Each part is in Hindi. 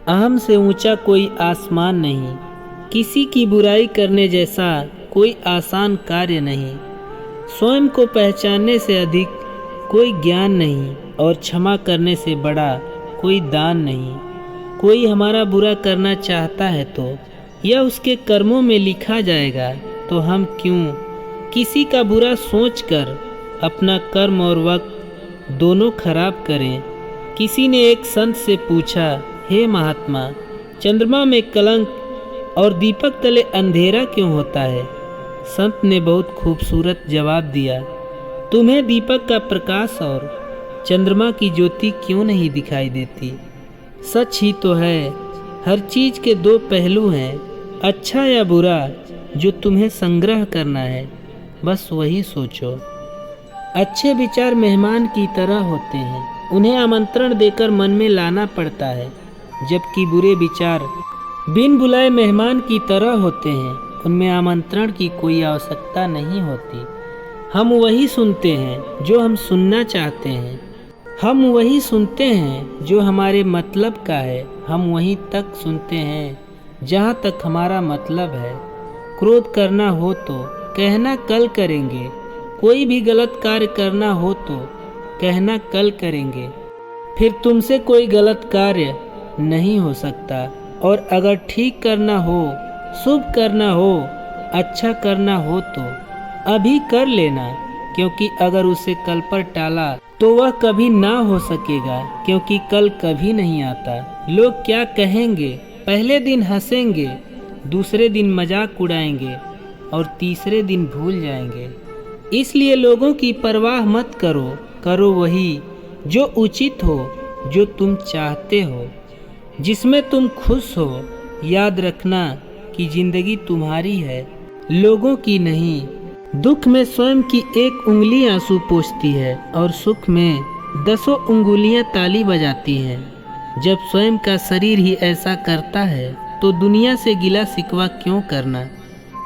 अहम से ऊंचा कोई आसमान नहीं, किसी की बुराई करने जैसा कोई आसान कार्य नहीं। स्वयं को पहचानने से अधिक कोई ज्ञान नहीं और क्षमा करने से बड़ा कोई दान नहीं। कोई हमारा बुरा करना चाहता है तो यह उसके कर्मों में लिखा जाएगा, तो हम क्यों किसी का बुरा सोचकर अपना कर्म और वक्त दोनों खराब करें। किसी ने एक संत से पूछा, हे महात्मा, चंद्रमा में कलंक और दीपक तले अंधेरा क्यों होता है? संत ने बहुत खूबसूरत जवाब दिया, तुम्हें दीपक का प्रकाश और चंद्रमा की ज्योति क्यों नहीं दिखाई देती? सच ही तो है, हर चीज के दो पहलू हैं, अच्छा या बुरा जो तुम्हें संग्रह करना है, बस वही सोचो। अच्छे विचार मेहमान की तरह होते हैं, उन्हें आमंत्रण देकर मन में लाना पड़ता है, जबकि बुरे विचार बिन बुलाए मेहमान की तरह होते हैं, उनमें आमंत्रण की कोई आवश्यकता नहीं होती। हम वही सुनते हैं जो हम सुनना चाहते हैं, हम वही सुनते हैं जो हमारे मतलब का है, हम वहीं तक सुनते हैं जहाँ तक हमारा मतलब है। क्रोध करना हो तो कहना कल करेंगे, कोई भी गलत कार्य करना हो तो कहना कल करेंगे, फिर तुमसे कोई गलत कार्य नहीं हो सकता। और अगर ठीक करना हो, शुभ करना हो, अच्छा करना हो तो अभी कर लेना, क्योंकि अगर उसे कल पर टाला तो वह कभी ना हो सकेगा, क्योंकि कल कभी नहीं आता। लोग क्या कहेंगे? पहले दिन हंसेंगे, दूसरे दिन मजाक उड़ाएंगे और तीसरे दिन भूल जाएंगे। इसलिए लोगों की परवाह मत करो, करो वही जो उचित हो, जो तुम चाहते हो, जिसमें तुम खुश हो। याद रखना कि जिंदगी तुम्हारी है, लोगों की नहीं। दुख में स्वयं की एक उंगली आंसू पोंछती है और सुख में 10 उंगलियां ताली बजाती हैं। जब स्वयं का शरीर ही ऐसा करता है तो दुनिया से गिला शिकवा क्यों करना?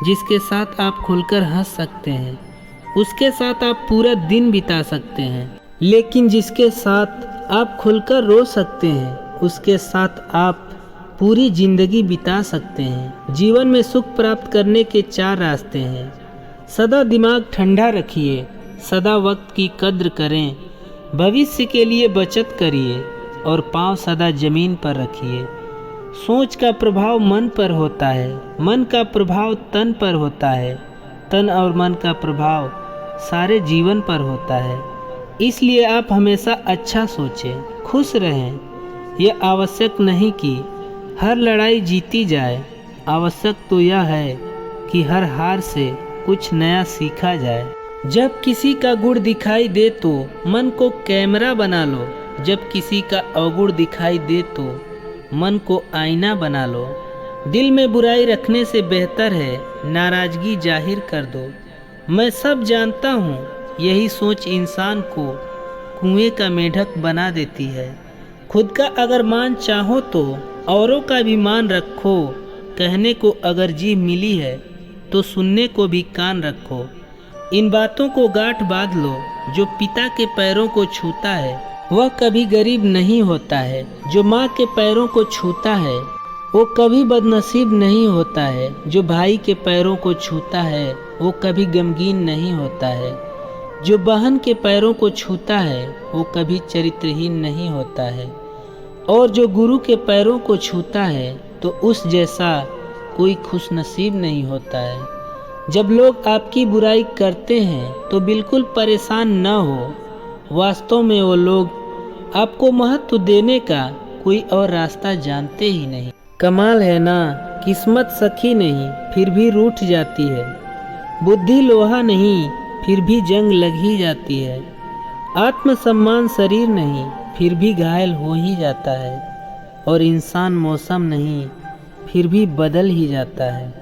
जिसके साथ आप खुलकर हंस सकते हैं, उसके साथ आप पूरा दिन बिता सकते हैं, लेकिन जिसके साथ आप खुलकर रो सकते हैं, उसके साथ आप पूरी जिंदगी बिता सकते हैं। जीवन में सुख प्राप्त करने के 4 रास्ते हैं। सदा दिमाग ठंडा रखिए, सदा वक्त की कद्र करें, भविष्य के लिए बचत करिए और पांव सदा जमीन पर रखिए। सोच का प्रभाव मन पर होता है, मन का प्रभाव तन पर होता है, तन और मन का प्रभाव सारे जीवन पर होता है। इसलिए आप हमेशा अच्छा सोचें, खुश रहें। यह आवश्यक नहीं कि हर लड़ाई जीती जाए, आवश्यक तो यह है कि हर हार से कुछ नया सीखा जाए। जब किसी का गुण दिखाई दे तो मन को कैमरा बना लो, जब किसी का अवगुण दिखाई दे तो मन को आईना बना लो। दिल में बुराई रखने से बेहतर है नाराजगी जाहिर कर दो। मैं सब जानता हूँ, यही सोच इंसान को कुएं का मेढक बना देती है। खुद का अगर मान चाहो तो औरों का भी मान रखो। कहने को अगर जीभ मिली है तो सुनने को भी कान रखो। इन बातों को गांठ बांध लो, जो पिता के पैरों को छूता है वह कभी गरीब नहीं होता है, जो माँ के पैरों को छूता है वो कभी बदनसीब नहीं होता है, जो भाई के पैरों को छूता है वो कभी गमगीन नहीं होता है, जो बहन के पैरों को छूता है वो कभी चरित्रहीन नहीं होता है, और जो गुरु के पैरों को छूता है तो उस जैसा कोई खुशनसीब नहीं होता है। जब लोग आपकी बुराई करते हैं तो बिल्कुल परेशान न हो, वास्तव में वो लोग आपको महत्व देने का कोई और रास्ता जानते ही नहीं। कमाल है ना, किस्मत सखी नहीं फिर भी रूठ जाती है, बुद्धि लोहा नहीं फिर भी जंग लग ही जाती है, आत्मसम्मान शरीर नहीं फिर भी घायल हो ही जाता है, और इंसान मौसम नहीं फिर भी बदल ही जाता है।